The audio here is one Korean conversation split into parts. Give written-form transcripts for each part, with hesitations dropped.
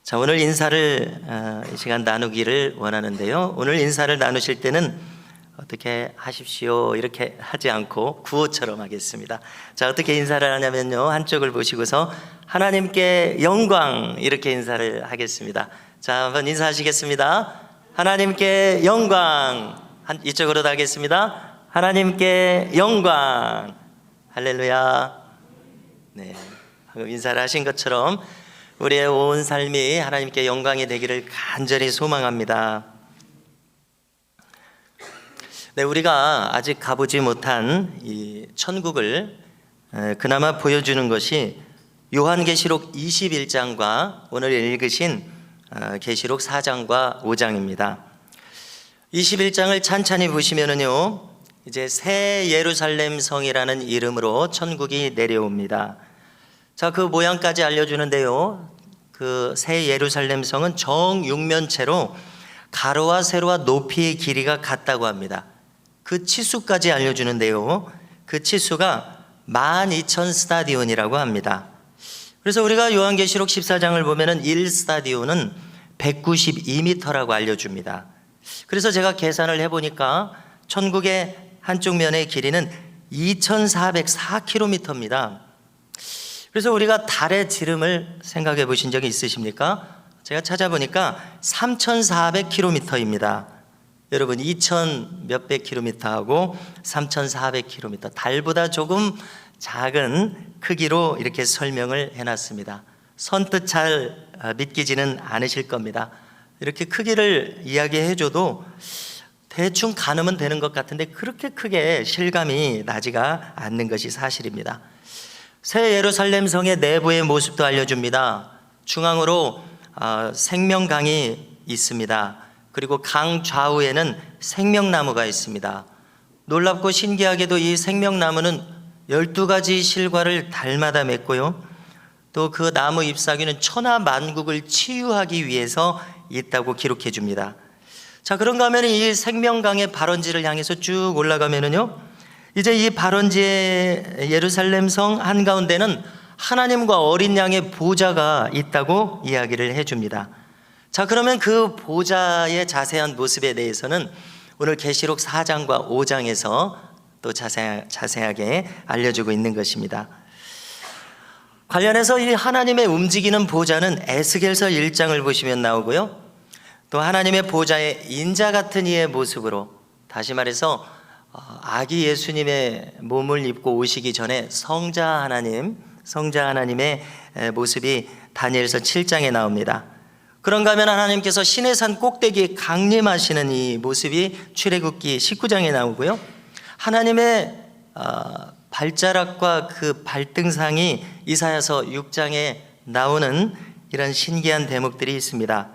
자, 오늘 인사를 이 시간 나누기를 원하는데요. 오늘 인사를 나누실 때는 어떻게 하십시오 이렇게 하지 않고 구호처럼 하겠습니다. 자, 어떻게 인사를 하냐면요, 한쪽을 보시고서 하나님께 영광 이렇게 인사를 하겠습니다. 자, 한번 인사하시겠습니다. 하나님께 영광. 이쪽으로도 하겠습니다. 하나님께 영광. 할렐루야. 네, 방금 인사를 하신 것처럼 우리의 온 삶이 하나님께 영광이 되기를 간절히 소망합니다. 네, 우리가 아직 가보지 못한 이 천국을 그나마 보여주는 것이 요한계시록 21장과 오늘 읽으신 계시록 4장과 5장입니다. 21장을 찬찬히 보시면은요, 이제 새 예루살렘 성이라는 이름으로 천국이 내려옵니다. 자, 그 모양까지 알려주는데요, 그 새 예루살렘 성은 정육면체로 가로와 세로와 높이의 길이가 같다고 합니다. 그 치수까지 알려주는데요, 그 치수가 12,000스타디온이라고 합니다. 그래서 우리가 요한계시록 14장을 보면은 1스타디온은 192m라고 알려줍니다. 그래서 제가 계산을 해보니까 천국의 한쪽 면의 길이는 2,404km입니다. 그래서 우리가 달의 지름을 생각해 보신 적이 있으십니까? 제가 찾아보니까 3,400km입니다. 여러분, 2,000 몇백 킬로미터하고 3,400km, 달보다 조금 작은 크기로 이렇게 설명을 해놨습니다. 선뜻 잘 믿기지는 않으실 겁니다. 이렇게 크기를 이야기해줘도 대충 가늠은 되는 것 같은데 그렇게 크게 실감이 나지가 않는 것이 사실입니다. 새 예루살렘 성의 내부의 모습도 알려줍니다. 중앙으로 생명강이 있습니다. 그리고 강 좌우에는 생명나무가 있습니다. 놀랍고 신기하게도 이 생명나무는 12가지 실과를 달마다 맺고요, 또 그 나무 잎사귀는 천하 만국을 치유하기 위해서 있다고 기록해 줍니다. 자, 그런가 하면 이 생명강의 발원지를 향해서 쭉 올라가면은요, 이제 이 발원지의 예루살렘 성 한가운데는 하나님과 어린 양의 보좌가 있다고 이야기를 해줍니다. 자, 그러면 그 보좌의 자세한 모습에 대해서는 오늘 계시록 4장과 5장에서 또 자세하게 알려주고 있는 것입니다. 관련해서 이 하나님의 움직이는 보좌는 에스겔서 1장을 보시면 나오고요, 또 하나님의 보좌의 인자 같은 이의 모습으로, 다시 말해서 아기 예수님의 몸을 입고 오시기 전에 성자 하나님의 모습이 다니엘서 7장에 나옵니다. 그런가 하면 하나님께서 시내산 꼭대기에 강림하시는 이 모습이 출애굽기 19장에 나오고요, 하나님의 발자락과 그 발등상이 이사야서 6장에 나오는 이런 신기한 대목들이 있습니다.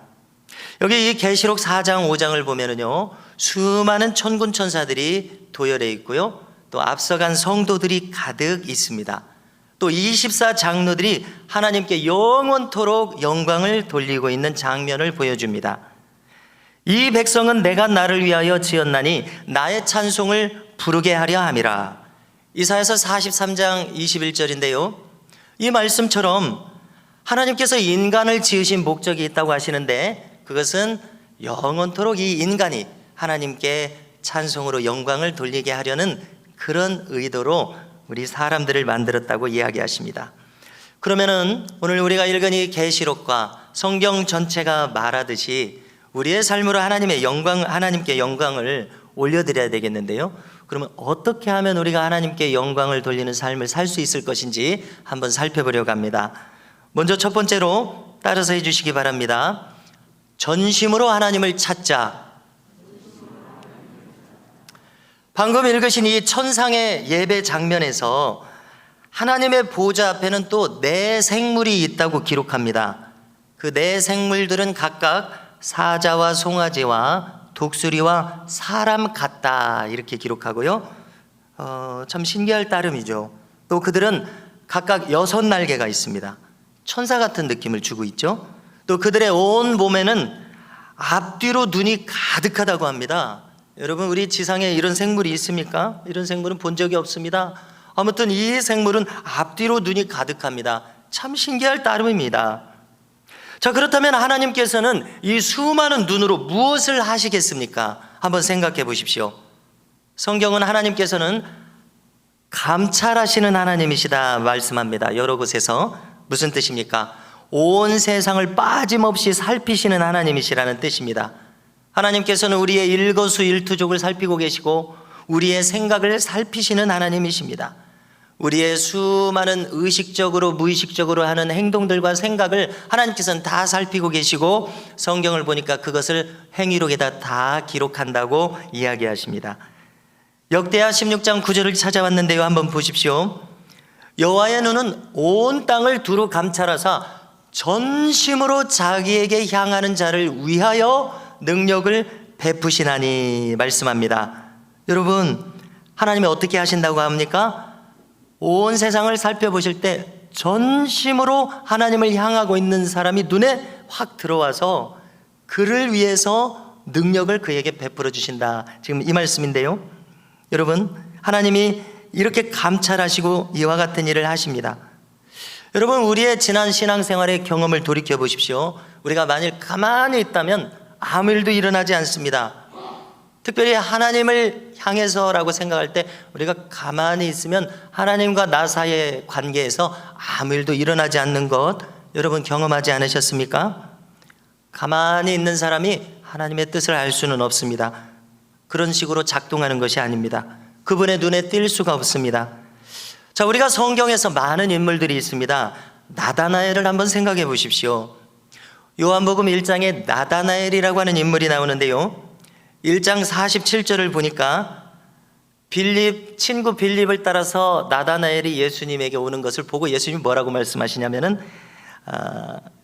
여기 이 계시록 4장 5장을 보면은요, 수많은 천군 천사들이 도열해 있고요, 또 앞서간 성도들이 가득 있습니다. 또 24장로들이 하나님께 영원토록 영광을 돌리고 있는 장면을 보여줍니다. 이 백성은 내가 나를 위하여 지었나니 나의 찬송을 부르게 하려 함이라. 이사야서 43장 21절인데요, 이 말씀처럼 하나님께서 인간을 지으신 목적이 있다고 하시는데, 그것은 영원토록 이 인간이 하나님께 찬송으로 영광을 돌리게 하려는 그런 의도로 우리 사람들을 만들었다고 이야기하십니다. 그러면은 오늘 우리가 읽은 이 계시록과 성경 전체가 말하듯이 우리의 삶으로 하나님께 영광을 올려드려야 되겠는데요, 그러면 어떻게 하면 우리가 하나님께 영광을 돌리는 삶을 살 수 있을 것인지 한번 살펴보려고 합니다. 먼저 첫 번째로 따라서 해주시기 바랍니다. 전심으로 하나님을 찾자. 방금 읽으신 이 천상의 예배 장면에서 하나님의 보좌 앞에는 또 네 생물이 있다고 기록합니다. 그 네 생물들은 각각 사자와 송아지와 독수리와 사람 같다 이렇게 기록하고요, 참 신기할 따름이죠. 또 그들은 각각 6날개가 있습니다. 천사 같은 느낌을 주고 있죠. 또 그들의 온 몸에는 앞뒤로 눈이 가득하다고 합니다. 여러분, 우리 지상에 이런 생물이 있습니까? 이런 생물은 본 적이 없습니다. 아무튼 이 생물은 앞뒤로 눈이 가득합니다. 참 신기할 따름입니다. 자, 그렇다면 하나님께서는 이 수많은 눈으로 무엇을 하시겠습니까? 한번 생각해 보십시오. 성경은 하나님께서는 감찰하시는 하나님이시다 말씀합니다. 여러 곳에서. 무슨 뜻입니까? 온 세상을 빠짐없이 살피시는 하나님이시라는 뜻입니다. 하나님께서는 우리의 일거수일투족을 살피고 계시고 우리의 생각을 살피시는 하나님이십니다. 우리의 수많은 의식적으로 무의식적으로 하는 행동들과 생각을 하나님께서는 다 살피고 계시고 성경을 보니까 그것을 행위록에다 다 기록한다고 이야기하십니다. 역대하 16장 9절을 찾아왔는데요, 한번 보십시오. 여호와의 눈은 온 땅을 두루 감찰하사 전심으로 자기에게 향하는 자를 위하여 능력을 베푸시나니 말씀합니다. 여러분, 하나님이 어떻게 하신다고 합니까? 온 세상을 살펴보실 때 전심으로 하나님을 향하고 있는 사람이 눈에 확 들어와서 그를 위해서 능력을 그에게 베풀어 주신다. 지금 이 말씀인데요. 여러분, 하나님이 이렇게 감찰하시고 이와 같은 일을 하십니다. 여러분, 우리의 지난 신앙생활의 경험을 돌이켜 보십시오. 우리가 만일 가만히 있다면 아무 일도 일어나지 않습니다. 특별히 하나님을 향해서라고 생각할 때 우리가 가만히 있으면 하나님과 나 사이의 관계에서 아무 일도 일어나지 않는 것, 여러분 경험하지 않으셨습니까? 가만히 있는 사람이 하나님의 뜻을 알 수는 없습니다. 그런 식으로 작동하는 것이 아닙니다. 그분의 눈에 띌 수가 없습니다. 자, 우리가 성경에서 많은 인물들이 있습니다. 나다나엘을 한번 생각해 보십시오. 요한복음 1장에 나다나엘이라고 하는 인물이 나오는데요, 1장 47절을 보니까 친구 빌립을 따라서 나다나엘이 예수님에게 오는 것을 보고 예수님이 뭐라고 말씀하시냐면은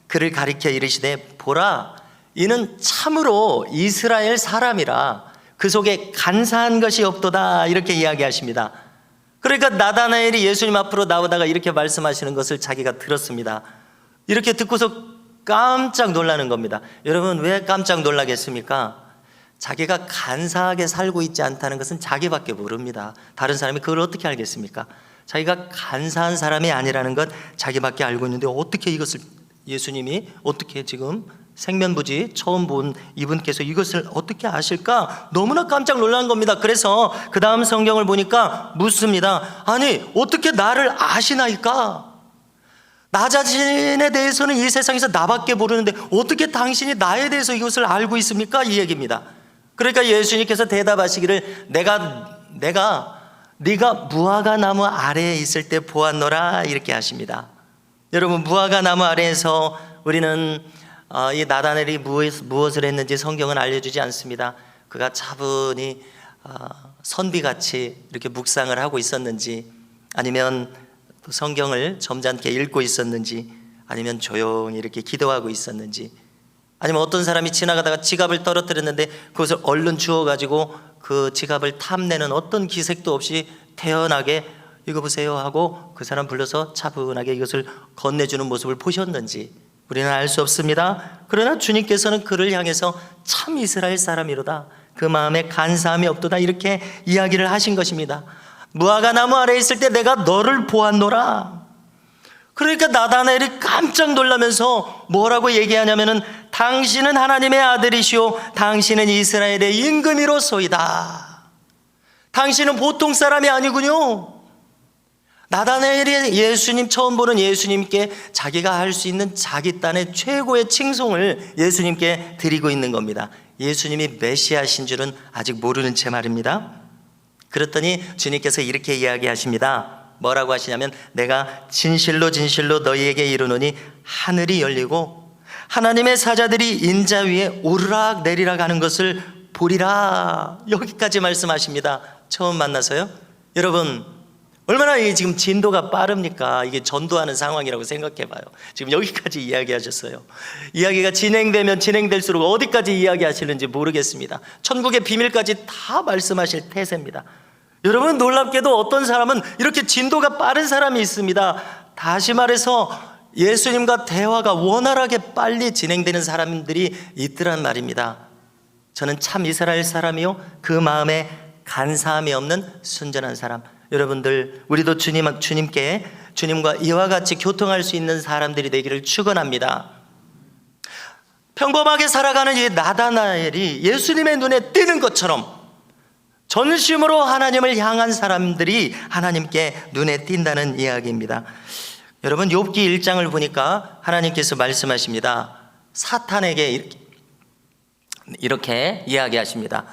그를 가리켜 이르시되 보라, 이는 참으로 이스라엘 사람이라 그 속에 간사한 것이 없도다, 이렇게 이야기하십니다. 그러니까 나다나엘이 예수님 앞으로 나오다가 이렇게 말씀하시는 것을 자기가 들었습니다. 이렇게 듣고서 깜짝 놀라는 겁니다. 여러분, 왜 깜짝 놀라겠습니까? 자기가 간사하게 살고 있지 않다는 것은 자기밖에 모릅니다. 다른 사람이 그걸 어떻게 알겠습니까? 자기가 간사한 사람이 아니라는 것 자기밖에 알고 있는데 어떻게 이것을 예수님이 어떻게 지금 생면부지 처음 본 이분께서 이것을 어떻게 아실까? 너무나 깜짝 놀란 겁니다. 그래서 그 다음 성경을 보니까 묻습니다. 아니, 어떻게 나를 아시나이까? 나 자신에 대해서는 이 세상에서 나밖에 모르는데 어떻게 당신이 나에 대해서 이것을 알고 있습니까? 이 얘기입니다. 그러니까 예수님께서 대답하시기를 네가 무화과 나무 아래에 있을 때 보았노라, 이렇게 하십니다. 여러분, 무화과 나무 아래에서 우리는 이 나다넬이 무엇을 했는지 성경은 알려주지 않습니다. 그가 차분히 선비같이 이렇게 묵상을 하고 있었는지, 아니면 성경을 점잖게 읽고 있었는지, 아니면 조용히 이렇게 기도하고 있었는지, 아니면 어떤 사람이 지나가다가 지갑을 떨어뜨렸는데 그것을 얼른 주워가지고 그 지갑을 탐내는 어떤 기색도 없이 태연하게 이거 보세요 하고 그 사람 불러서 차분하게 이것을 건네주는 모습을 보셨는지 우리는 알 수 없습니다. 그러나 주님께서는 그를 향해서 참 이스라엘 사람이로다, 그 마음에 간사함이 없도다, 이렇게 이야기를 하신 것입니다. 무화과 나무 아래에 있을 때 내가 너를 보았노라. 그러니까 나다나엘이 깜짝 놀라면서 뭐라고 얘기하냐면은 당신은 하나님의 아들이시오, 당신은 이스라엘의 임금이로소이다. 당신은 보통 사람이 아니군요. 나다나엘이 예수님 처음 보는 예수님께 자기가 할 수 있는 자기 딴의 최고의 칭송을 예수님께 드리고 있는 겁니다. 예수님이 메시아신 줄은 아직 모르는 채 말입니다. 그랬더니 주님께서 이렇게 이야기하십니다. 뭐라고 하시냐면 내가 진실로 진실로 너희에게 이르노니 하늘이 열리고 하나님의 사자들이 인자 위에 오르락 내리락 하는 것을 보리라, 여기까지 말씀하십니다. 처음 만나서요. 여러분, 얼마나 이게 지금 진도가 빠릅니까? 이게 전도하는 상황이라고 생각해 봐요. 지금 여기까지 이야기하셨어요. 이야기가 진행되면 진행될수록 어디까지 이야기하시는지 모르겠습니다. 천국의 비밀까지 다 말씀하실 태세입니다. 여러분, 놀랍게도 어떤 사람은 이렇게 진도가 빠른 사람이 있습니다. 다시 말해서 예수님과 대화가 원활하게 빨리 진행되는 사람들이 있더란 말입니다. 저는 참 이스라엘 사람이요, 그 마음에 간사함이 없는 순전한 사람. 여러분들, 우리도 주님과 이와 같이 교통할 수 있는 사람들이 되기를 축원합니다. 평범하게 살아가는 이 나다나엘이 예수님의 눈에 띄는 것처럼 전심으로 하나님을 향한 사람들이 하나님께 눈에 띈다는 이야기입니다. 여러분, 욥기 1장을 보니까 하나님께서 말씀하십니다. 사탄에게 이렇게 이야기하십니다.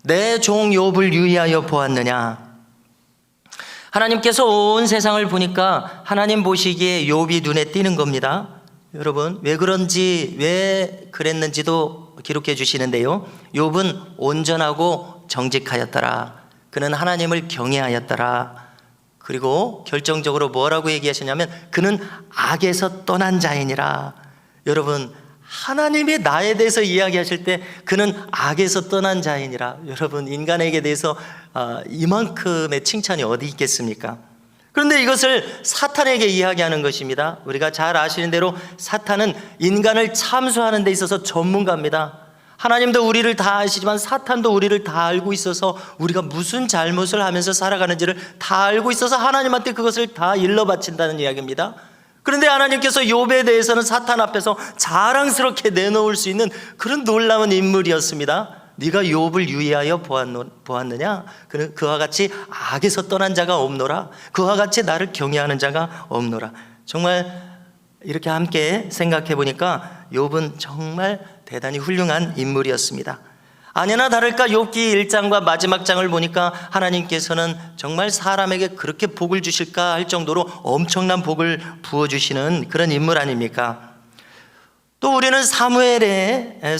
내 종 욥을 유의하여 보았느냐. 하나님께서 온 세상을 보니까 하나님 보시기에 욥이 눈에 띄는 겁니다. 여러분, 왜 그런지, 왜 그랬는지도 기록해 주시는데요. 욥은 온전하고 정직하였더라. 그는 하나님을 경외하였더라. 그리고 결정적으로 뭐라고 얘기하시냐면 그는 악에서 떠난 자이니라. 여러분, 하나님이 나에 대해서 이야기하실 때 그는 악에서 떠난 자이니라. 여러분, 인간에게 대해서 이만큼의 칭찬이 어디 있겠습니까? 그런데 이것을 사탄에게 이야기하는 것입니다. 우리가 잘 아시는 대로 사탄은 인간을 참수하는 데 있어서 전문가입니다. 하나님도 우리를 다 아시지만 사탄도 우리를 다 알고 있어서 우리가 무슨 잘못을 하면서 살아가는지를 다 알고 있어서 하나님한테 그것을 다 일러 바친다는 이야기입니다. 그런데 하나님께서 욥에 대해서는 사탄 앞에서 자랑스럽게 내놓을 수 있는 그런 놀라운 인물이었습니다. 네가 욥을 유의하여 보았느냐? 그와 같이 악에서 떠난 자가 없노라. 그와 같이 나를 경외하는 자가 없노라. 정말 이렇게 함께 생각해 보니까 욥은 정말 대단히 훌륭한 인물이었습니다. 아니나 다를까 욥기 1장과 마지막 장을 보니까 하나님께서는 정말 사람에게 그렇게 복을 주실까 할 정도로 엄청난 복을 부어주시는 그런 인물 아닙니까? 또 우리는 사무엘이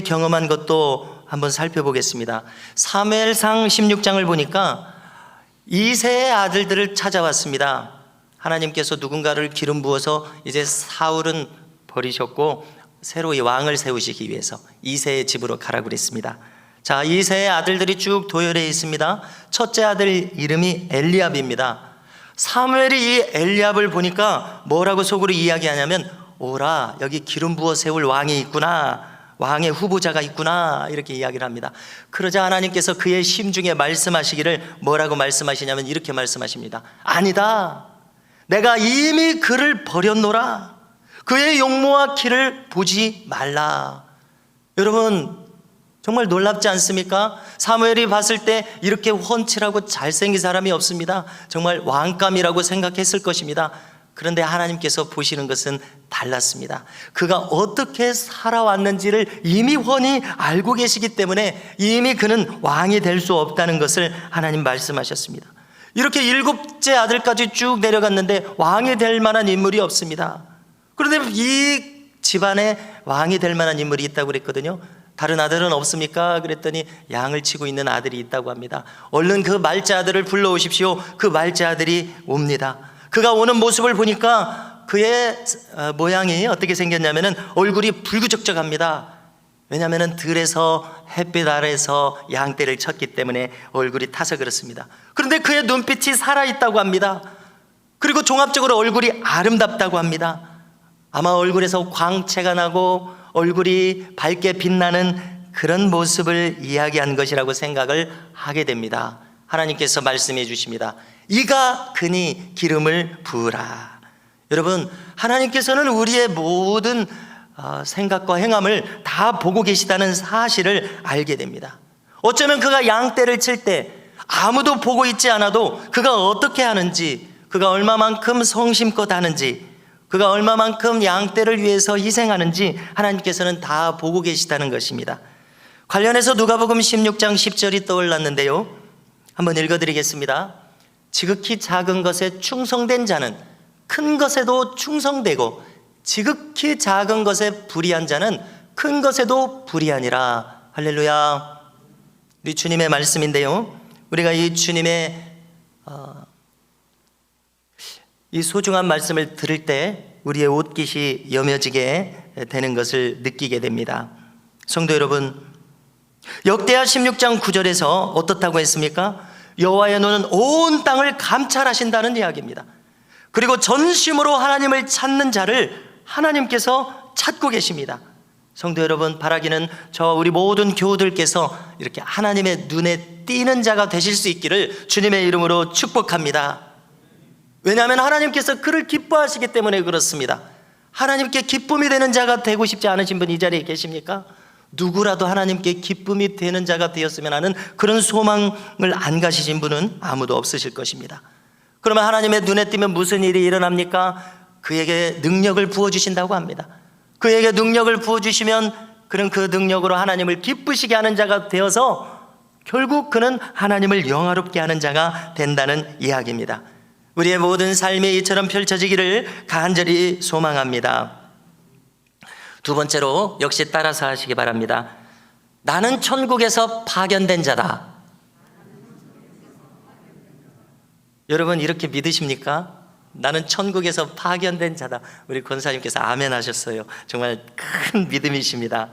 경험한 것도 한번 살펴보겠습니다. 사무엘상 16장을 보니까 이새의 아들들을 찾아왔습니다. 하나님께서 누군가를 기름 부어서 이제 사울은 버리셨고 새로 이 왕을 세우시기 위해서 이새의 집으로 가라고 그랬습니다. 자, 이새의 아들들이 쭉 도열해 있습니다. 첫째 아들 이름이 엘리압입니다. 사무엘이 이 엘리압을 보니까 뭐라고 속으로 이야기하냐면, 오라, 여기 기름 부어 세울 왕이 있구나, 왕의 후보자가 있구나, 이렇게 이야기를 합니다. 그러자 하나님께서 그의 심중에 말씀하시기를 뭐라고 말씀하시냐면 이렇게 말씀하십니다. 아니다, 내가 이미 그를 버렸노라. 그의 용모와 키를 보지 말라. 여러분, 정말 놀랍지 않습니까? 사무엘이 봤을 때 이렇게 훤칠하고 잘생긴 사람이 없습니다. 정말 왕감이라고 생각했을 것입니다. 그런데 하나님께서 보시는 것은 달랐습니다. 그가 어떻게 살아왔는지를 이미 훤히 알고 계시기 때문에 이미 그는 왕이 될 수 없다는 것을 하나님 말씀하셨습니다. 이렇게 7째 아들까지 쭉 내려갔는데 왕이 될 만한 인물이 없습니다. 그런데 이 집안에 왕이 될 만한 인물이 있다고 그랬거든요. 다른 아들은 없습니까? 그랬더니 양을 치고 있는 아들이 있다고 합니다. 얼른 그 말째 아들을 불러오십시오. 그 말째 아들이 옵니다. 그가 오는 모습을 보니까 그의 모양이 어떻게 생겼냐면은 얼굴이 불구적적합니다. 왜냐하면 들에서 햇빛 아래서 양떼를 쳤기 때문에 얼굴이 타서 그렇습니다. 그런데 그의 눈빛이 살아있다고 합니다. 그리고 종합적으로 얼굴이 아름답다고 합니다. 아마 얼굴에서 광채가 나고 얼굴이 밝게 빛나는 그런 모습을 이야기한 것이라고 생각을 하게 됩니다. 하나님께서 말씀해 주십니다. 이가 그니 기름을 부으라. 여러분, 하나님께서는 우리의 모든 생각과 행함을 다 보고 계시다는 사실을 알게 됩니다. 어쩌면 그가 양떼를 칠 때 아무도 보고 있지 않아도 그가 어떻게 하는지, 그가 얼마만큼 성심껏 하는지, 그가 얼마만큼 양떼를 위해서 희생하는지 하나님께서는 다 보고 계시다는 것입니다. 관련해서 누가복음 16장 10절이 떠올랐는데요, 한번 읽어드리겠습니다. 지극히 작은 것에 충성된 자는 큰 것에도 충성되고 지극히 작은 것에 불의한 자는 큰 것에도 불의하니라. 할렐루야. 우리 주님의 말씀인데요, 우리가 이 주님의 이 소중한 말씀을 들을 때 우리의 옷깃이 여며지게 되는 것을 느끼게 됩니다. 성도 여러분, 역대하 16장 9절에서 어떻다고 했습니까? 여호와의 눈은 온 땅을 감찰하신다는 이야기입니다. 그리고 전심으로 하나님을 찾는 자를 하나님께서 찾고 계십니다. 성도 여러분, 바라기는 저와 우리 모든 교우들께서 이렇게 하나님의 눈에 띄는 자가 되실 수 있기를 주님의 이름으로 축복합니다. 왜냐하면 하나님께서 그를 기뻐하시기 때문에 그렇습니다. 하나님께 기쁨이 되는 자가 되고 싶지 않으신 분 이 자리에 계십니까? 누구라도 하나님께 기쁨이 되는 자가 되었으면 하는 그런 소망을 안 가지신 분은 아무도 없으실 것입니다. 그러면 하나님의 눈에 띄면 무슨 일이 일어납니까? 그에게 능력을 부어주신다고 합니다. 그에게 능력을 부어주시면 그는 그 능력으로 하나님을 기쁘시게 하는 자가 되어서 결국 그는 하나님을 영화롭게 하는 자가 된다는 이야기입니다. 우리의 모든 삶이 이처럼 펼쳐지기를 간절히 소망합니다. 두 번째로 역시 따라서 하시기 바랍니다. 나는 천국에서 파견된 자다. 여러분 이렇게 믿으십니까? 나는 천국에서 파견된 자다. 우리 권사님께서 아멘 하셨어요. 정말 큰 믿음이십니다.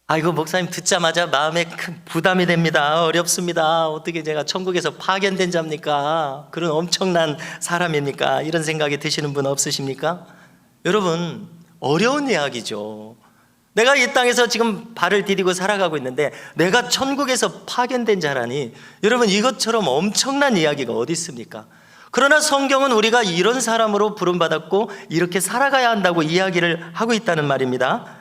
아이고 목사님 듣자마자 마음에 큰 부담이 됩니다. 어렵습니다. 어떻게 제가 천국에서 파견된 자입니까? 그런 엄청난 사람입니까? 이런 생각이 드시는 분 없으십니까? 여러분 어려운 이야기죠. 내가 이 땅에서 지금 발을 디디고 살아가고 있는데 내가 천국에서 파견된 자라니, 여러분 이것처럼 엄청난 이야기가 어디 있습니까? 그러나 성경은 우리가 이런 사람으로 부름받았고 이렇게 살아가야 한다고 이야기를 하고 있다는 말입니다.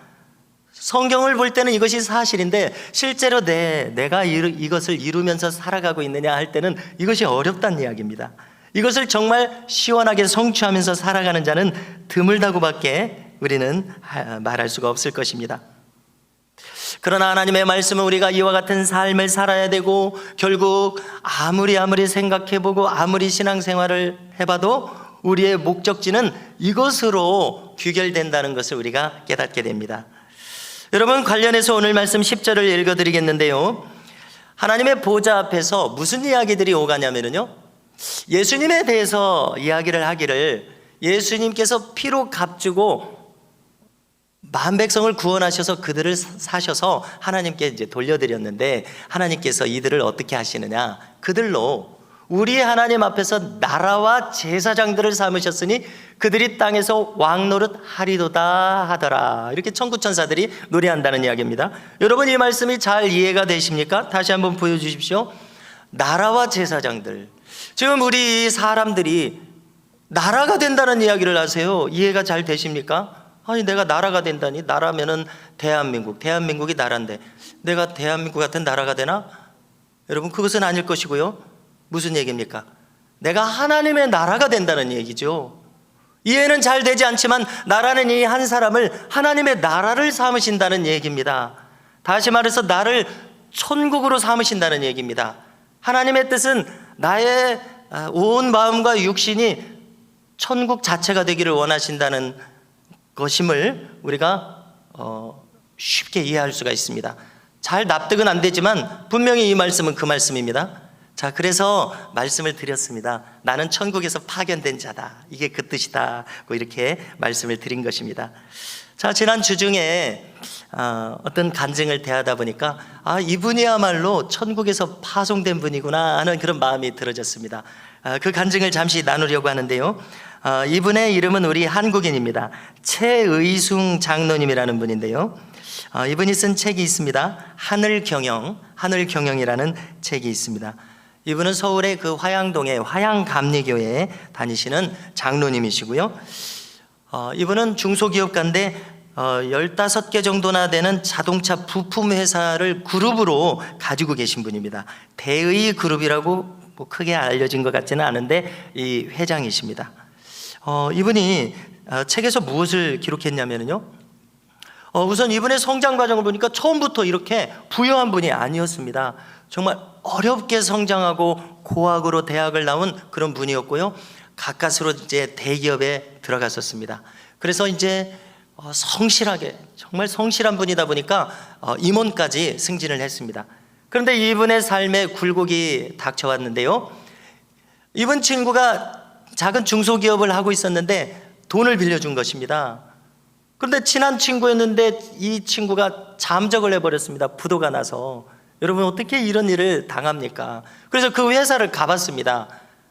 성경을 볼 때는 이것이 사실인데 실제로 내가 이것을 이루면서 살아가고 있느냐 할 때는 이것이 어렵다는 이야기입니다. 이것을 정말 시원하게 성취하면서 살아가는 자는 드물다고밖에 우리는 말할 수가 없을 것입니다. 그러나 하나님의 말씀은 우리가 이와 같은 삶을 살아야 되고 결국 아무리 생각해보고 아무리 신앙생활을 해봐도 우리의 목적지는 이것으로 귀결된다는 것을 우리가 깨닫게 됩니다. 여러분 관련해서 오늘 말씀 10절을 읽어드리겠는데요, 하나님의 보좌 앞에서 무슨 이야기들이 오가냐면요, 예수님에 대해서 이야기를 하기를 예수님께서 피로 값주고 만 백성을 구원하셔서 그들을 사셔서 하나님께 이제 돌려드렸는데 하나님께서 이들을 어떻게 하시느냐, 그들로 우리 하나님 앞에서 나라와 제사장들을 삼으셨으니 그들이 땅에서 왕노릇 하리도다 하더라. 이렇게 천구천사들이 노래한다는 이야기입니다. 여러분 이 말씀이 잘 이해가 되십니까? 다시 한번 보여주십시오. 나라와 제사장들, 지금 우리 사람들이 나라가 된다는 이야기를 하세요. 이해가 잘 되십니까? 아니 내가 나라가 된다니, 나라면은 대한민국이 나라인데 내가 대한민국 같은 나라가 되나? 여러분 그것은 아닐 것이고요. 무슨 얘기입니까? 내가 하나님의 나라가 된다는 얘기죠. 이해는 잘 되지 않지만 나라는 이 한 사람을 하나님의 나라를 삼으신다는 얘기입니다. 다시 말해서 나를 천국으로 삼으신다는 얘기입니다. 하나님의 뜻은 나의 온 마음과 육신이 천국 자체가 되기를 원하신다는 것임을 우리가 쉽게 이해할 수가 있습니다. 잘 납득은 안 되지만 분명히 이 말씀은 그 말씀입니다. 자, 그래서 말씀을 드렸습니다. 나는 천국에서 파견된 자다. 이게 그 뜻이다. 이렇게 말씀을 드린 것입니다. 자, 지난 주 중에 어떤 간증을 대하다 보니까 이분이야말로 천국에서 파송된 분이구나 하는 그런 마음이 들어졌습니다. 그 간증을 잠시 나누려고 하는데요, 이분의 이름은 우리 한국인입니다. 최의숭 장로님이라는 분인데요, 이분이 쓴 책이 있습니다. 하늘경영이라는 책이 있습니다. 이분은 서울의 그 화양동의 화양감리교회에 다니시는 장로님이시고요, 이분은 중소기업가인데 15개 정도나 되는 자동차 부품 회사를 그룹으로 가지고 계신 분입니다. 대의 그룹이라고 뭐 크게 알려진 것 같지는 않은데 이 회장이십니다. 이분이 책에서 무엇을 기록했냐면요, 우선 이분의 성장 과정을 보니까 처음부터 이렇게 부유한 분이 아니었습니다. 정말 어렵게 성장하고 고학으로 대학을 나온 그런 분이었고요, 가까스로 이제 대기업에 들어갔었습니다. 그래서 이제 성실하게, 정말 성실한 분이다 보니까 임원까지 승진을 했습니다. 그런데 이분의 삶에 굴곡이 닥쳐왔는데요, 이분 친구가 작은 중소기업을 하고 있었는데 돈을 빌려준 것입니다. 그런데 친한 친구였는데 이 친구가 잠적을 해버렸습니다. 부도가 나서. 여러분 어떻게 이런 일을 당합니까? 그래서 그 회사를 가봤습니다.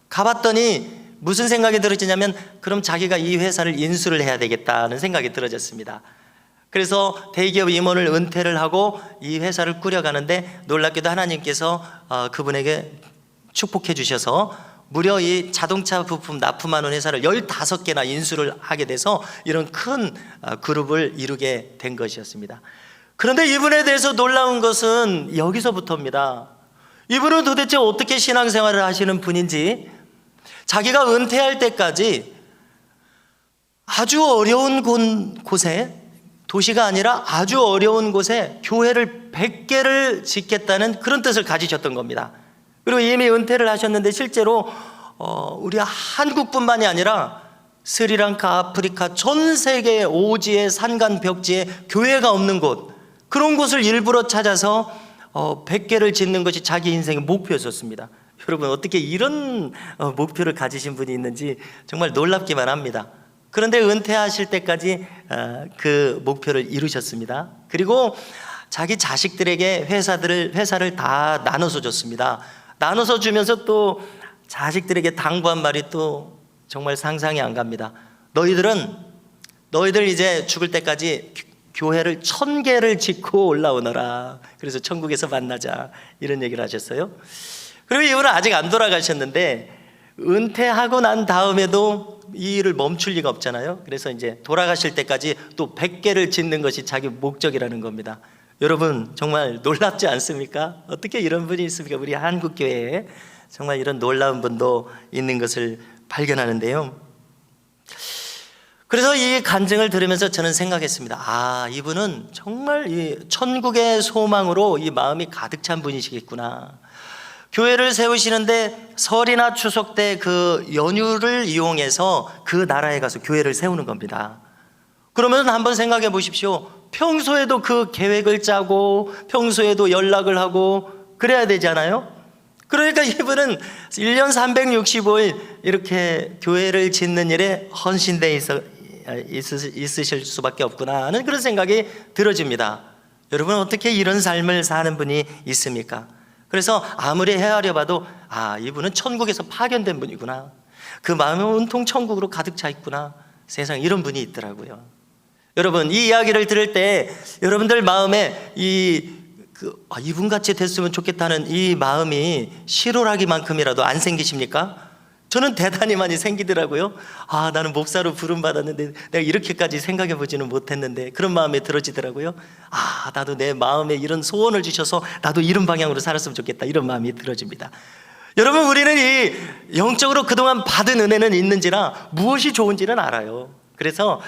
가봤더니 무슨 생각이 들어지냐면 그럼 자기가 이 회사를 인수를 해야 되겠다는 생각이 들어졌습니다. 그래서 대기업 임원을 은퇴를 하고 이 회사를 꾸려가는데 놀랍게도 하나님께서 그분에게 축복해 주셔서 무려 이 자동차 부품 납품하는 회사를 15개나 인수를 하게 돼서 이런 큰 그룹을 이루게 된 것이었습니다. 그런데 이분에 대해서 놀라운 것은 여기서부터입니다. 이분은 도대체 어떻게 신앙생활을 하시는 분인지, 자기가 은퇴할 때까지 아주 어려운 곳에, 도시가 아니라 아주 어려운 곳에 교회를 100개를 짓겠다는 그런 뜻을 가지셨던 겁니다. 그리고 이미 은퇴를 하셨는데 실제로 우리 한국뿐만이 아니라 스리랑카, 아프리카 전 세계 오지에 산간 벽지에 교회가 없는 곳, 그런 곳을 일부러 찾아서 100개를 짓는 것이 자기 인생의 목표였었습니다. 여러분, 어떻게 이런 목표를 가지신 분이 있는지 정말 놀랍기만 합니다. 그런데 은퇴하실 때까지 그 목표를 이루셨습니다. 그리고 자기 자식들에게 회사를 다 나눠서 줬습니다. 나눠서 주면서 또 자식들에게 당부한 말이 또 정말 상상이 안 갑니다. 너희들 이제 죽을 때까지 교회를 1000개를 짓고 올라오너라. 그래서 천국에서 만나자, 이런 얘기를 하셨어요. 그리고 이분은 아직 안 돌아가셨는데 은퇴하고 난 다음에도 이 일을 멈출 리가 없잖아요. 그래서 이제 돌아가실 때까지 또 100개를 짓는 것이 자기 목적이라는 겁니다. 여러분, 정말 놀랍지 않습니까? 어떻게 이런 분이 있습니까? 우리 한국교회에 정말 이런 놀라운 분도 있는 것을 발견하는데요. 그래서 이 간증을 들으면서 저는 생각했습니다. 이분은 정말 이 천국의 소망으로 이 마음이 가득 찬 분이시겠구나. 교회를 세우시는데 설이나 추석 때 그 연휴를 이용해서 그 나라에 가서 교회를 세우는 겁니다. 그러면 한번 생각해 보십시오. 평소에도 그 계획을 짜고 평소에도 연락을 하고 그래야 되잖아요. 그러니까 이분은 1년 365일 이렇게 교회를 짓는 일에 헌신되어 있으실 수밖에 없구나 하는 그런 생각이 들어집니다. 여러분, 어떻게 이런 삶을 사는 분이 있습니까? 그래서 아무리 헤아려 봐도 이분은 천국에서 파견된 분이구나, 그 마음은 온통 천국으로 가득 차 있구나, 세상에 이런 분이 있더라고요. 여러분, 이 이야기를 들을 때 여러분들 마음에 이분같이 됐으면 좋겠다는 이 마음이 실오라기만큼이라도 안 생기십니까? 저는 대단히 많이 생기더라고요. 나는 목사로 부름받았는데 내가 이렇게까지 생각해 보지는 못했는데, 그런 마음이 들어지더라고요. 나도 내 마음에 이런 소원을 주셔서 나도 이런 방향으로 살았으면 좋겠다, 이런 마음이 들어집니다. 여러분, 우리는 이 영적으로 그동안 받은 은혜는 있는지라 무엇이 좋은지는 알아요. 그래서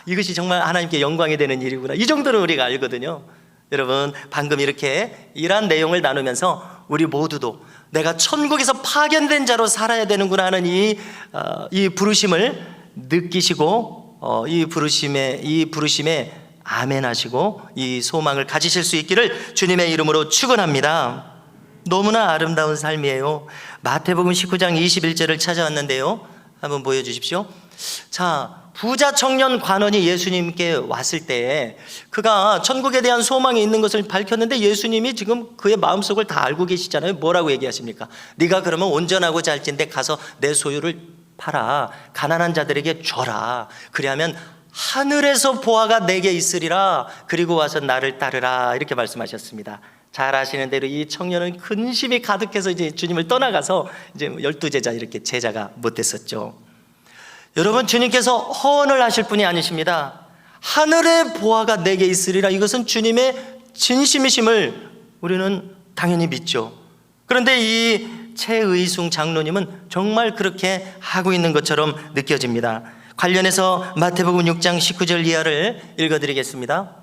이것이 정말 하나님께 영광이 되는 일이구나, 이 정도는 우리가 알거든요. 여러분, 방금 이렇게 이러한 내용을 나누면서 우리 모두도 내가 천국에서 파견된 자로 살아야 되는구나 하는 이 부르심을 느끼시고 이 부르심에 아멘하시고 이 소망을 가지실 수 있기를 주님의 이름으로 축원합니다. 너무나 아름다운 삶이에요. 마태복음 19장 21절을 찾아왔는데요, 한번 보여주십시오. 자, 부자 청년 관원이 예수님께 왔을 때 그가 천국에 대한 소망이 있는 것을 밝혔는데 예수님이 지금 그의 마음속을 다 알고 계시잖아요. 뭐라고 얘기하십니까? 네가 그러면 온전하고 잘진데 가서 내 소유를 팔아 가난한 자들에게 줘라. 그리하면 하늘에서 보화가 내게 있으리라. 그리고 와서 나를 따르라. 이렇게 말씀하셨습니다. 잘 아시는 대로 이 청년은 근심이 가득해서 이제 주님을 떠나가서 이제 12제자 이렇게 제자가 못 됐었죠. 여러분, 주님께서 허언을 하실 분이 아니십니다. 하늘의 보화가 내게 있으리라, 이것은 주님의 진심이심을 우리는 당연히 믿죠. 그런데 이 최의숭 장로님은 정말 그렇게 하고 있는 것처럼 느껴집니다. 관련해서 마태복음 6장 19절 이하를 읽어드리겠습니다.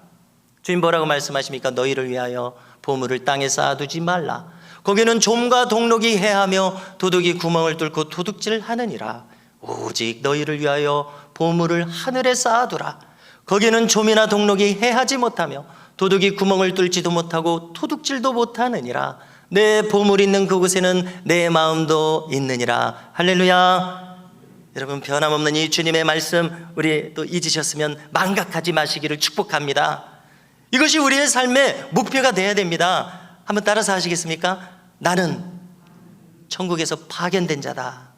주님 뭐라고 말씀하십니까? 너희를 위하여 보물을 땅에 쌓아두지 말라. 거기는 좀과 동록이 해하며 도둑이 구멍을 뚫고 도둑질하느니라. 오직 너희를 위하여 보물을 하늘에 쌓아두라. 거기는 좀이나 동록이 해하지 못하며 도둑이 구멍을 뚫지도 못하고 도둑질도 못하느니라. 내 보물 있는 그곳에는 내 마음도 있느니라. 할렐루야. 여러분, 변함없는 이 주님의 말씀 우리 또 잊으셨으면 망각하지 마시기를 축복합니다. 이것이 우리의 삶의 목표가 되어야 됩니다. 한번 따라서 하시겠습니까? 나는 천국에서 파견된 자다.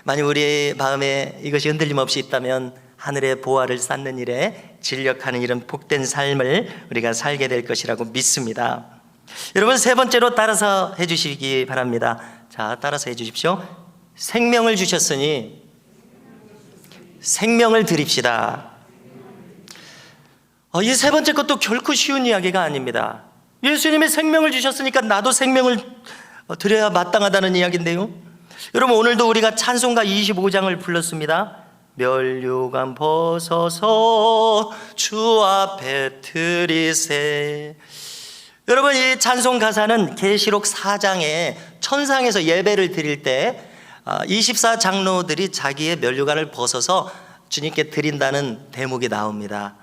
만약 우리의 마음에 이것이 흔들림 없이 있다면 하늘의 보화를 쌓는 일에 진력하는 이런 복된 삶을 우리가 살게 될 것이라고 믿습니다. 여러분, 세 번째로 따라서 해주시기 바랍니다. 자, 따라서 해 주십시오. 생명을 주셨으니 생명을 드립시다. 이 세 번째 것도 결코 쉬운 이야기가 아닙니다. 예수님이 생명을 주셨으니까 나도 생명을 드려야 마땅하다는 이야기인데요. 여러분, 오늘도 우리가 찬송가 25장을 불렀습니다. 면류관 벗어서 주 앞에 드리세. 여러분, 이 찬송 가사는 계시록 4장에 천상에서 예배를 드릴 때 24장로들이 자기의 면류관을 벗어서 주님께 드린다는 대목이 나옵니다.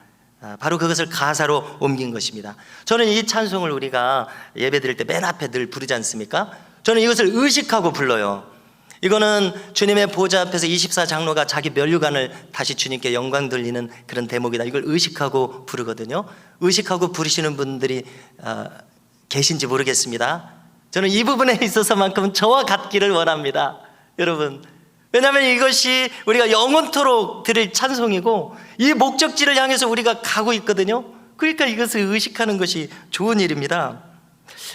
바로 그것을 가사로 옮긴 것입니다. 저는 이 찬송을 우리가 예배 드릴 때 맨 앞에 늘 부르지 않습니까? 저는 이것을 의식하고 불러요. 이거는 주님의 보좌 앞에서 24장로가 자기 면류관을 다시 주님께 영광 돌리는 그런 대목이다. 이걸 의식하고 부르거든요. 의식하고 부르시는 분들이 계신지 모르겠습니다. 저는 이 부분에 있어서만큼은 저와 같기를 원합니다. 여러분, 왜냐하면 이것이 우리가 영원토록 드릴 찬송이고 이 목적지를 향해서 우리가 가고 있거든요. 그러니까 이것을 의식하는 것이 좋은 일입니다.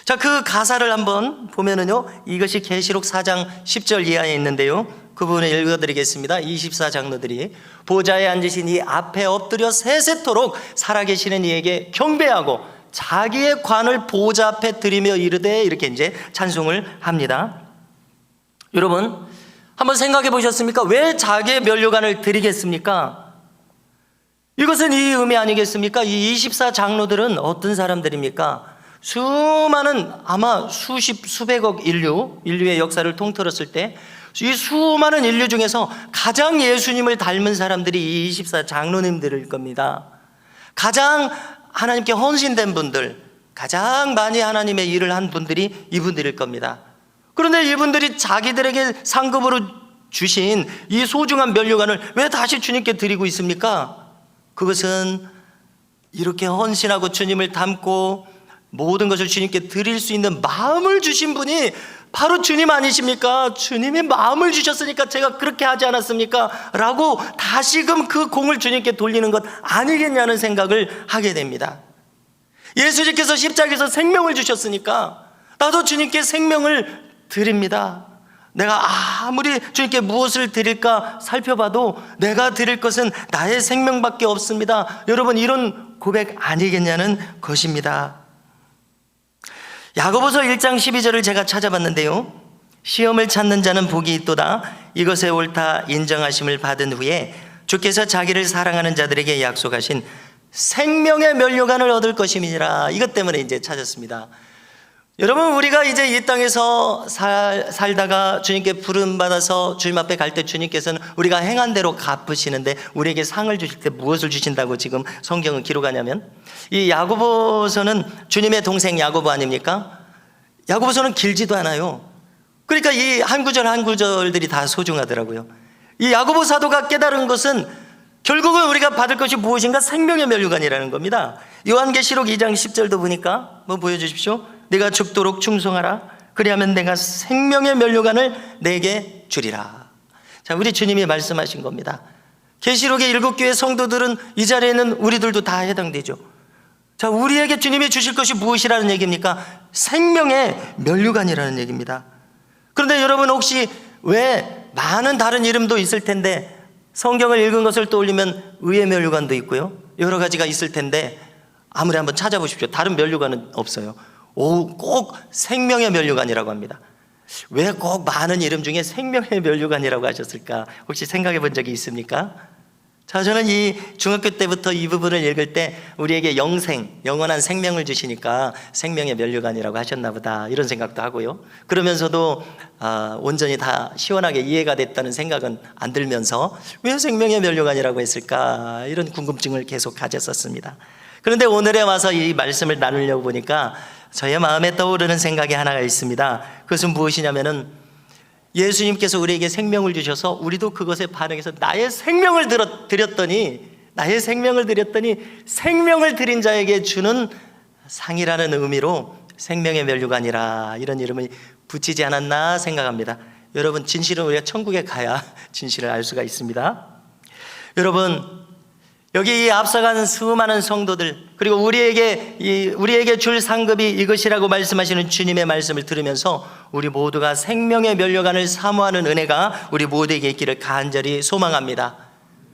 자, 그 가사를 한번 보면은요, 이것이 계시록 4장 10절 이하에 있는데요, 그 부분을 읽어드리겠습니다. 24장로들이 보좌에 앉으신 이 앞에 엎드려 세세토록 살아계시는 이에게 경배하고 자기의 관을 보좌 앞에 드리며 이르되, 이렇게 이제 찬송을 합니다. 여러분, 한번 생각해 보셨습니까? 왜 자기의 면류관을 드리겠습니까? 이것은 이 의미 아니겠습니까? 이 24장로들은 어떤 사람들입니까? 수많은, 아마 수백억 인류의 역사를 통틀었을 때 이 수많은 인류 중에서 가장 예수님을 닮은 사람들이 이 24장로님들일 겁니다. 가장 하나님께 헌신된 분들, 가장 많이 하나님의 일을 한 분들이 이분들일 겁니다. 그런데 이분들이 자기들에게 상급으로 주신 이 소중한 면류관을 왜 다시 주님께 드리고 있습니까? 그것은 이렇게 헌신하고 주님을 닮고 모든 것을 주님께 드릴 수 있는 마음을 주신 분이 바로 주님 아니십니까? 주님이 마음을 주셨으니까 제가 그렇게 하지 않았습니까? 라고 다시금 그 공을 주님께 돌리는 것 아니겠냐는 생각을 하게 됩니다. 예수님께서 십자가에서 생명을 주셨으니까 나도 주님께 생명을 드립니다. 내가 아무리 주님께 무엇을 드릴까 살펴봐도 내가 드릴 것은 나의 생명밖에 없습니다. 여러분, 이런 고백 아니겠냐는 것입니다. 야고보서 1장 12절을 제가 찾아봤는데요, 시험을 찾는 자는 복이 있도다. 이것에 옳다 인정하심을 받은 후에 주께서 자기를 사랑하는 자들에게 약속하신 생명의 면류관을 얻을 것임이니라. 이것 때문에 이제 찾았습니다. 여러분, 우리가 이제 이 땅에서 살다가 주님께 부름받아서 주님 앞에 갈 때 주님께서는 우리가 행한 대로 갚으시는데 우리에게 상을 주실 때 무엇을 주신다고 지금 성경은 기록하냐면, 이 야고보서는 주님의 동생 야고보 아닙니까? 야고보서는 길지도 않아요. 그러니까 이 한 구절 한 구절들이 다 소중하더라고요. 이 야고보 사도가 깨달은 것은 결국은 우리가 받을 것이 무엇인가? 생명의 면류관이라는 겁니다. 요한계시록 2장 10절도 보니까 보여주십시오. 네가 죽도록 충성하라. 그리하면 내가 생명의 면류관을 내게 주리라. 자, 우리 주님이 말씀하신 겁니다. 계시록의 7교회 성도들은 이 자리에 있는 우리들도 다 해당되죠. 자, 우리에게 주님이 주실 것이 무엇이라는 얘기입니까? 생명의 면류관이라는 얘기입니다. 그런데 여러분, 혹시 왜 많은 다른 이름도 있을 텐데 성경을 읽은 것을 떠올리면 의의 면류관도 있고요, 여러 가지가 있을 텐데 아무리 한번 찾아보십시오. 다른 면류관은 없어요. 꼭 생명의 면류관이라고 합니다. 왜 꼭 많은 이름 중에 생명의 면류관이라고 하셨을까? 혹시 생각해 본 적이 있습니까? 자, 저는 이 중학교 때부터 이 부분을 읽을 때 우리에게 영원한 생명을 주시니까 생명의 면류관이라고 하셨나 보다, 이런 생각도 하고요. 그러면서도 온전히 다 시원하게 이해가 됐다는 생각은 안 들면서 왜 생명의 면류관이라고 했을까? 이런 궁금증을 계속 가졌었습니다. 그런데 오늘에 와서 이 말씀을 나누려고 보니까 저의 마음에 떠오르는 생각이 하나가 있습니다. 그것은 무엇이냐면은 예수님께서 우리에게 생명을 주셔서 우리도 그것에 반응해서 나의 생명을 드렸더니 생명을 드린 자에게 주는 상이라는 의미로 생명의 면류관이라, 이런 이름을 붙이지 않았나 생각합니다. 여러분, 진실은 우리가 천국에 가야 진실을 알 수가 있습니다. 여러분, 여기 이 앞서간 수많은 성도들, 그리고 우리에게 줄 상급이 이것이라고 말씀하시는 주님의 말씀을 들으면서 우리 모두가 생명의 면류관을 사모하는 은혜가 우리 모두에게 있기를 간절히 소망합니다.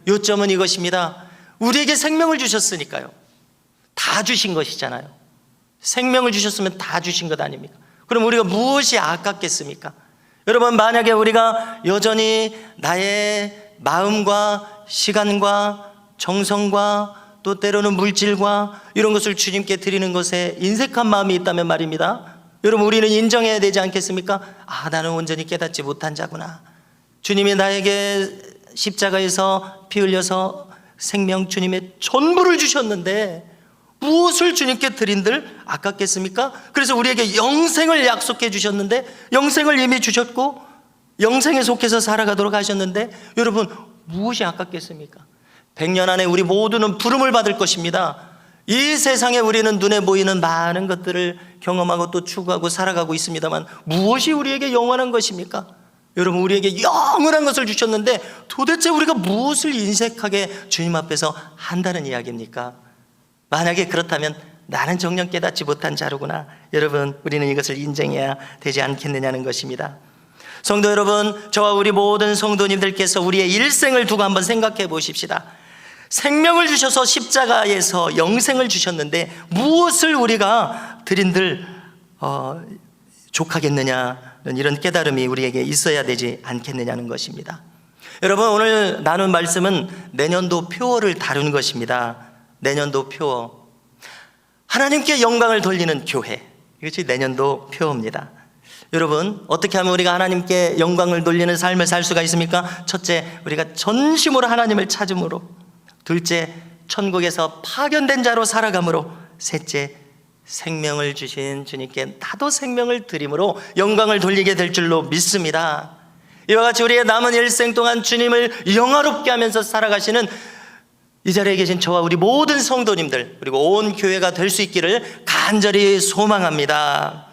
요점은 이것입니다. 우리에게 생명을 주셨으니까요. 다 주신 것이잖아요. 생명을 주셨으면 다 주신 것 아닙니까? 그럼 우리가 무엇이 아깝겠습니까? 여러분, 만약에 우리가 여전히 나의 마음과 시간과 정성과 또 때로는 물질과 이런 것을 주님께 드리는 것에 인색한 마음이 있다면 말입니다. 여러분, 우리는 인정해야 되지 않겠습니까? 나는 온전히 깨닫지 못한 자구나. 주님이 나에게 십자가에서 피 흘려서 생명, 주님의 전부를 주셨는데 무엇을 주님께 드린들 아깝겠습니까? 그래서 우리에게 영생을 약속해 주셨는데, 영생을 이미 주셨고 영생에 속해서 살아가도록 하셨는데, 여러분, 무엇이 아깝겠습니까? 100년 안에 우리 모두는 부름을 받을 것입니다. 이 세상에 우리는 눈에 보이는 많은 것들을 경험하고 또 추구하고 살아가고 있습니다만, 무엇이 우리에게 영원한 것입니까? 여러분, 우리에게 영원한 것을 주셨는데 도대체 우리가 무엇을 인색하게 주님 앞에서 한다는 이야기입니까? 만약에 그렇다면 나는 정녕 깨닫지 못한 자로구나. 여러분, 우리는 이것을 인정해야 되지 않겠느냐는 것입니다. 성도 여러분, 저와 우리 모든 성도님들께서 우리의 일생을 두고 한번 생각해 보십시다. 생명을 주셔서 십자가에서 영생을 주셨는데 무엇을 우리가 드린들 족하겠느냐는 이런 깨달음이 우리에게 있어야 되지 않겠느냐는 것입니다. 여러분, 오늘 나눈 말씀은 내년도 표어를 다룬 것입니다. 내년도 표어, 하나님께 영광을 돌리는 교회, 이것이 내년도 표어입니다. 여러분, 어떻게 하면 우리가 하나님께 영광을 돌리는 삶을 살 수가 있습니까? 첫째, 우리가 전심으로 하나님을 찾음으로. 둘째, 천국에서 파견된 자로 살아감으로. 셋째, 생명을 주신 주님께 나도 생명을 드림으로 영광을 돌리게 될 줄로 믿습니다. 이와 같이 우리의 남은 일생 동안 주님을 영화롭게 하면서 살아가시는 이 자리에 계신 저와 우리 모든 성도님들, 그리고 온 교회가 될 수 있기를 간절히 소망합니다.